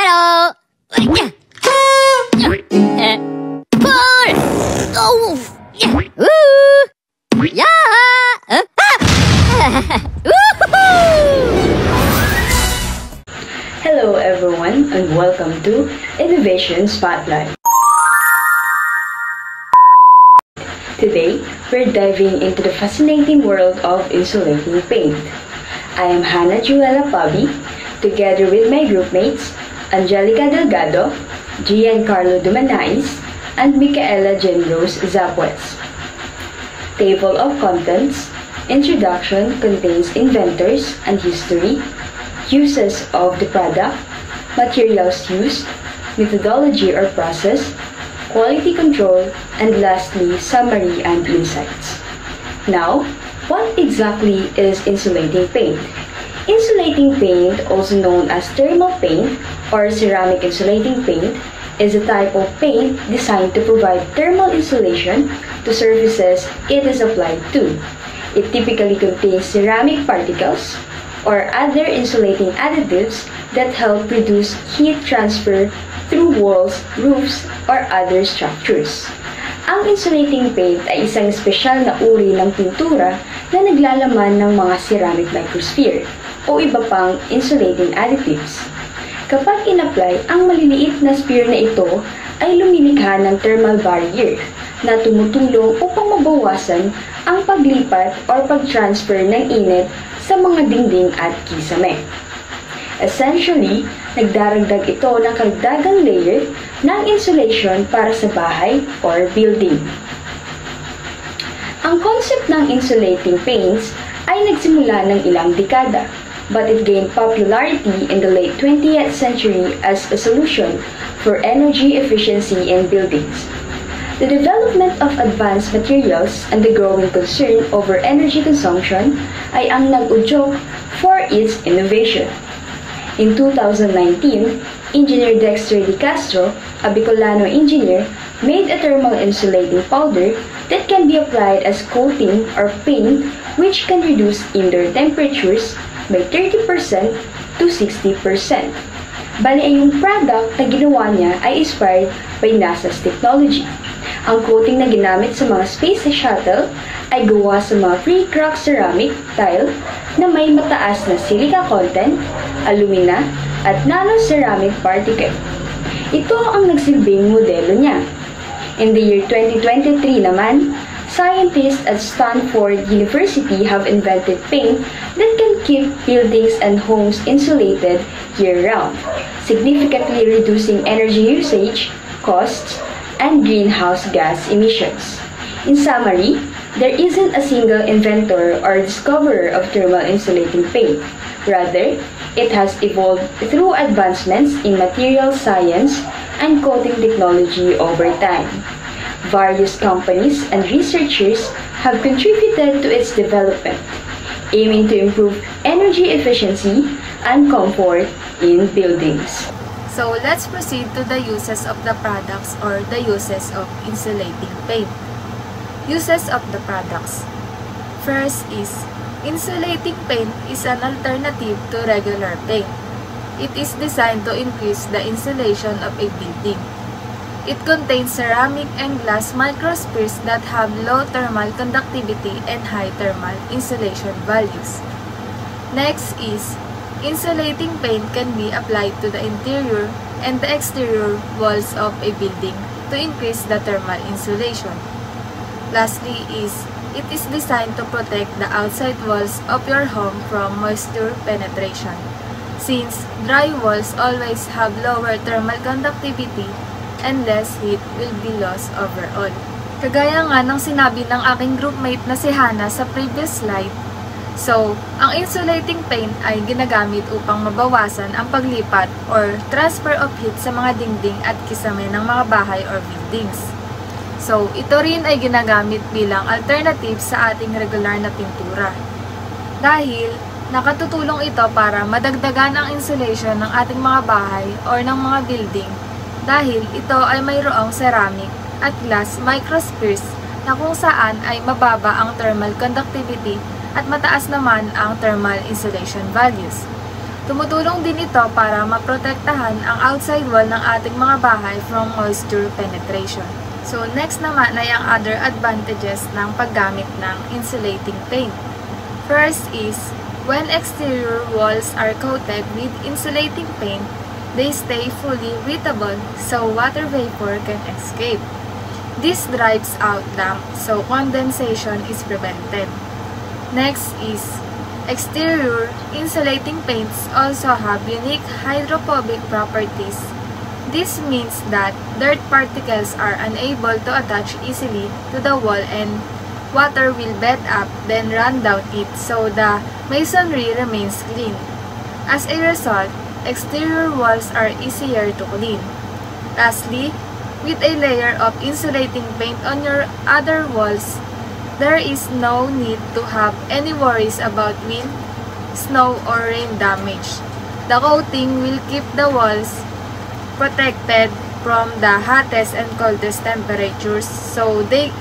Hello! Pull! Oh! Woo! Yeah! Hello everyone and welcome to Innovation Spotlight. Today, we're diving into the fascinating world of insulating paint. I am Hannah Juela Pabi, together with my groupmates, Angelica Delgado, Giancarlo Dumanais, and Micaela Jenrose Zapuez. Table of Contents. Introduction contains inventors and history, uses of the product, materials used, methodology or process, quality control, and lastly, summary and insights. Now, what exactly is insulating paint? Insulating paint, also known as thermal paint or ceramic insulating paint, is a type of paint designed to provide thermal insulation to surfaces it is applied to. It typically contains ceramic particles or other insulating additives that help reduce heat transfer through walls, roofs, or other structures. Ang insulating paint ay isang espesyal na uri ng pintura na naglalaman ng mga ceramic microsphere o iba pang insulating additives. Kapag in-apply, ang maliliit na sphere na ito ay lumilikha ng thermal barrier na tumutulong upang mabawasan ang paglipat or pag-transfer ng init sa mga dingding at kisame. Essentially, nagdaragdag ito ng karagdagang layer ng insulation para sa bahay or building. Ang concept ng insulating paints ay nagsimula ng ilang dekada, but it gained popularity in the late 20th century as a solution for energy efficiency in buildings. The development of advanced materials and the growing concern over energy consumption ay ang nag-udyok for its innovation. In 2019, Engineer Dexter De Castro, a Bicolano engineer, made a thermal insulating powder that can be applied as coating or paint which can reduce indoor temperatures by 30% to 60%. Bali ay yung product na ginawa niya ay inspired by NASA's technology. Ang coating na ginamit sa mga space shuttle ay gawa sa mga pre-cracked ceramic tile na may mataas na silica content, alumina, at nano-ceramic particle. Ito ang nagsilbing modelo niya. In the year 2023 naman, scientists at Stanford University have invented paint that can keep buildings and homes insulated year-round, significantly reducing energy usage, costs, and greenhouse gas emissions. In summary, there isn't a single inventor or discoverer of thermal insulating paint. Rather, it has evolved through advancements in material science and coating technology over time. Various companies and researchers have contributed to its development, aiming to improve energy efficiency and comfort in buildings. So let's proceed to the uses of the products or the uses of insulating paint. Uses of the products. First is, insulating paint is an alternative to regular paint. It is designed to increase the insulation of a building. It contains ceramic and glass microspheres that have low thermal conductivity and high thermal insulation values. Next is, insulating paint can be applied to the interior and the exterior walls of a building to increase the thermal insulation. Lastly is, it is designed to protect the outside walls of your home from moisture penetration, since dry walls always have lower thermal conductivity and less heat will be lost overall. Kagaya nga ng sinabi ng aking groupmate na si Hannah sa previous slide, so, ang insulating paint ay ginagamit upang mabawasan ang paglipat or transfer of heat sa mga dingding at kisame ng mga bahay or buildings. So, ito rin ay ginagamit bilang alternative sa ating regular na pintura. Dahil, nakatutulong ito para madagdagan ang insulation ng ating mga bahay or ng mga building dahil ito ay mayroong ceramic at glass microspheres na kung saan ay mababa ang thermal conductivity at mataas naman ang thermal insulation values. Tumutulong din ito para maprotektahan ang outside wall ng ating mga bahay from moisture penetration. So, next naman ay ang other advantages ng paggamit ng insulating paint. First is, when exterior walls are coated with insulating paint, they stay fully breathable so water vapor can escape. This drives out damp so condensation is prevented. Next is, exterior insulating paints also have unique hydrophobic properties. This means that dirt particles are unable to attach easily to the wall and water will bed up then run down it so the masonry remains clean. As a result, exterior walls are easier to clean. Lastly, with a layer of insulating paint on your other walls, there is no need to have any worries about wind, snow, or rain damage. The coating will keep the walls protected from the hottest and coldest temperatures so they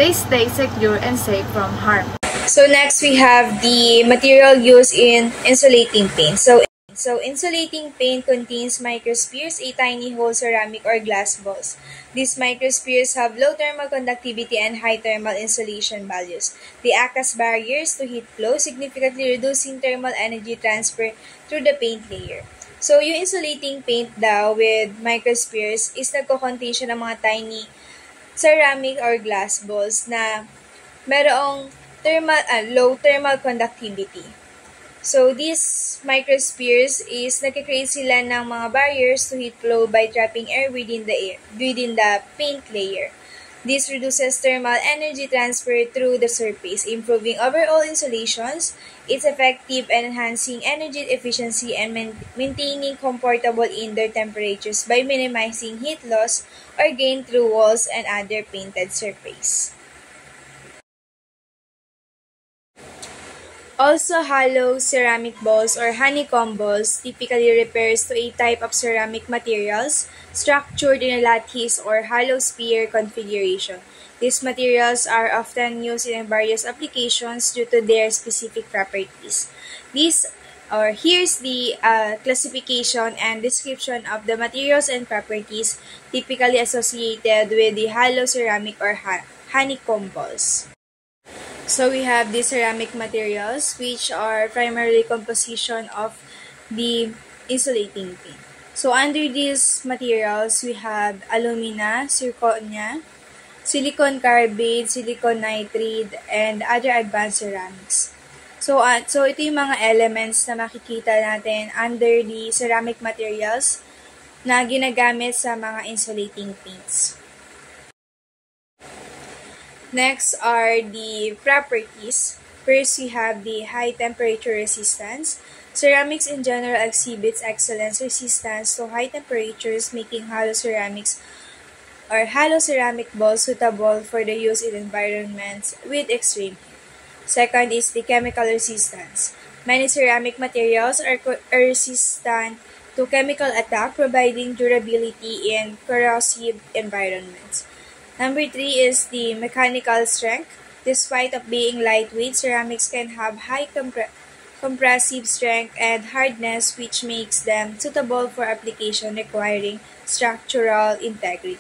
stay secure and safe from harm. So next we have the material used in insulating paint. So insulating paint contains microspheres, a tiny hole ceramic or glass balls. These microspheres have low thermal conductivity and high thermal insulation values. They act as barriers to heat flow, significantly reducing thermal energy transfer through the paint layer. So yung insulating paint daw with microspheres is nagko-contain siya ng mga tiny ceramic or glass balls na merong low thermal conductivity. So, these microspheres is nagkikreate sila ng mga barriers to heat flow by trapping air within the paint layer. This reduces thermal energy transfer through the surface, improving overall insulations. It's effective in enhancing energy efficiency and maintaining comfortable indoor temperatures by minimizing heat loss or gain through walls and other painted surface. Also, hollow ceramic balls or honeycomb balls typically refers to a type of ceramic materials structured in a lattice or hollow sphere configuration. These materials are often used in various applications due to their specific properties. Here's the classification and description of the materials and properties typically associated with the hollow ceramic or honeycomb balls. So we have the ceramic materials, which are primarily composition of the insulating paint. So under these materials, we have alumina, zirconia, silicon carbide, silicon nitride, and other advanced ceramics. So ito yung mga elements na makikita natin under the ceramic materials na ginagamit sa mga insulating paints. Next are the properties. First, we have the high temperature resistance. Ceramics in general exhibits excellent resistance to high temperatures, making hollow ceramics or hollow ceramic balls suitable for the use in environments with extreme heat. Second is the chemical resistance. Many ceramic materials are resistant to chemical attack, providing durability in corrosive environments. Number 3 is the mechanical strength. Despite of being lightweight, ceramics can have high compressive strength and hardness, which makes them suitable for application requiring structural integrity.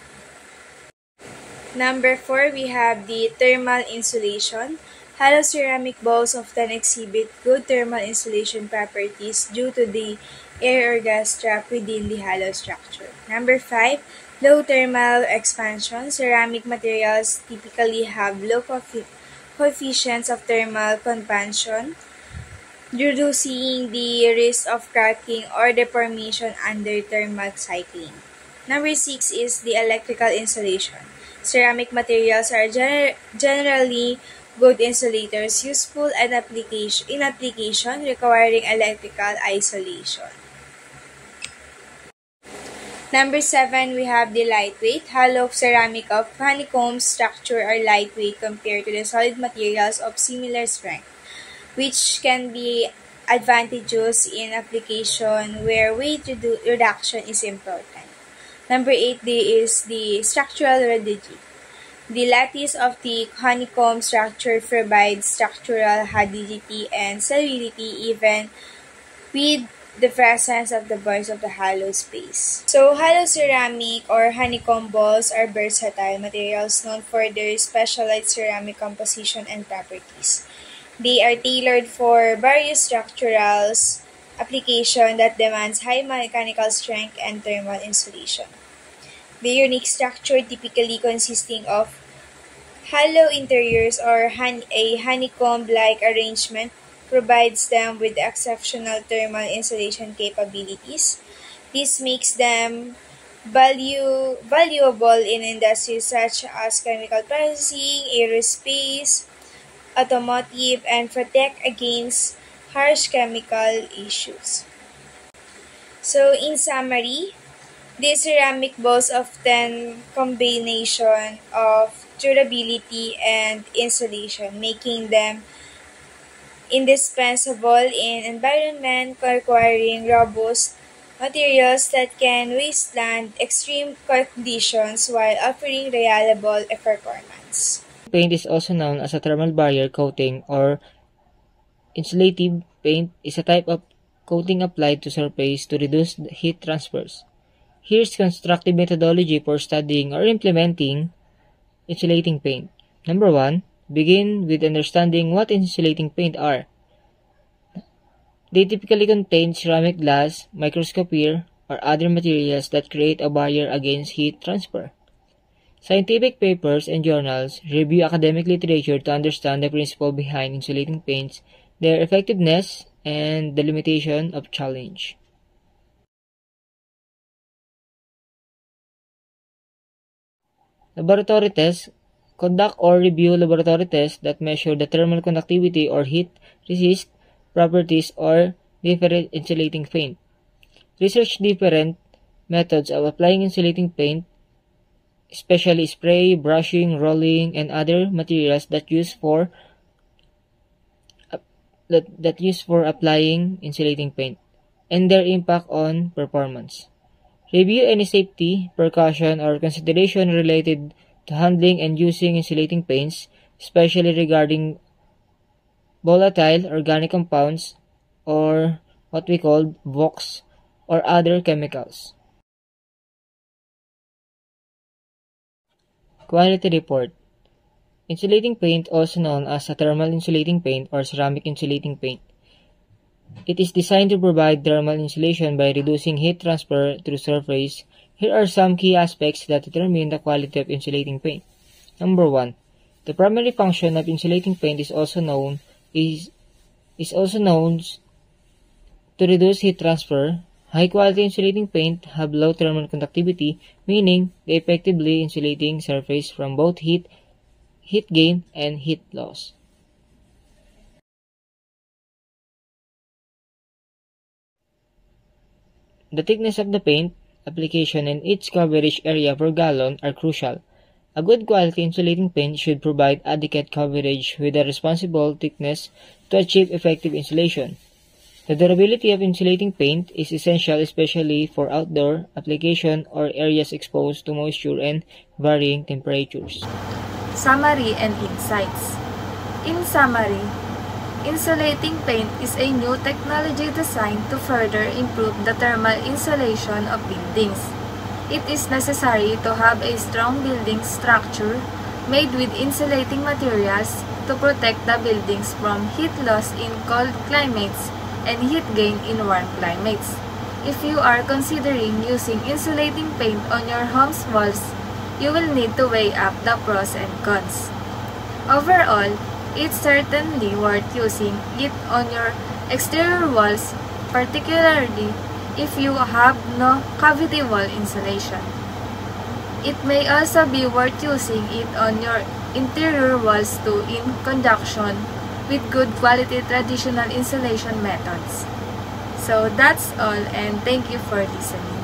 Number 4, we have the thermal insulation. Hollow ceramic balls often exhibit good thermal insulation properties due to the air or gas trap within the hollow structure. Number 5, low thermal expansion. Ceramic materials typically have low coefficients of thermal conpansion, reducing the risk of cracking or deformation under thermal cycling. Number 6 is the electrical insulation. Ceramic materials are generally good insulators, useful in application requiring electrical isolation. Number 7, we have the lightweight. Hollow ceramic of honeycomb structure are lightweight compared to the solid materials of similar strength, which can be advantageous in application where weight reduction is important. Number 8 is the structural rigidity. The lattice of the honeycomb structure provides structural rigidity and stability even with the presence of the voids of the hollow space. So, hollow ceramic or honeycomb balls are versatile materials known for their specialized ceramic composition and properties. They are tailored for various structural application that demands high mechanical strength and thermal insulation. The unique structure typically consisting of hollow interiors or a honeycomb-like arrangement provides them with exceptional thermal insulation capabilities. This makes them valuable in industries such as chemical processing, aerospace, automotive, and protect against harsh chemical issues. So, in summary, these ceramic balls often combination of durability and insulation, making them indispensable in environment requiring robust materials that can withstand extreme conditions while offering reliable performance. Paint is also known as a thermal barrier coating or insulative paint is a type of coating applied to surface to reduce heat transfers. Here's constructive methodology for studying or implementing insulating paint. Number 1. Begin with understanding what insulating paint are. They typically contain ceramic glass, microsphere, or other materials that create a barrier against heat transfer. Scientific papers and journals review academic literature to understand the principle behind insulating paints, their effectiveness, and the limitation of challenge. Laboratory tests. Conduct or review laboratory tests that measure the thermal conductivity or heat resist properties or different insulating paint. Research different methods of applying insulating paint, especially spray, brushing, rolling, and other materials that use for applying insulating paint, and their impact on performance. Review any safety, precaution, or consideration related to handling and using insulating paints, especially regarding volatile organic compounds or what we call VOCs or other chemicals. Quality report. Insulating paint, also known as a thermal insulating paint or ceramic insulating paint. It is designed to provide thermal insulation by reducing heat transfer through surface. Here are some key aspects that determine the quality of insulating paint. Number 1. The primary function of insulating paint is also known to reduce heat transfer. High-quality insulating paint have low thermal conductivity, meaning they effectively insulating surface from both heat gain, and heat loss. The thickness of the paint application and its coverage area per gallon are crucial. A good quality insulating paint should provide adequate coverage with a responsible thickness to achieve effective insulation. The durability of insulating paint is essential, especially for outdoor application or areas exposed to moisture and varying temperatures. Summary and insights. In summary, insulating paint is a new technology designed to further improve the thermal insulation of buildings. It is necessary to have a strong building structure made with insulating materials to protect the buildings from heat loss in cold climates and heat gain in warm climates. If you are considering using insulating paint on your home's walls, you will need to weigh up the pros and cons. Overall, it's certainly worth using it on your exterior walls, particularly if you have no cavity wall insulation. It may also be worth using it on your interior walls too in conjunction with good quality traditional insulation methods. So that's all, and thank you for listening.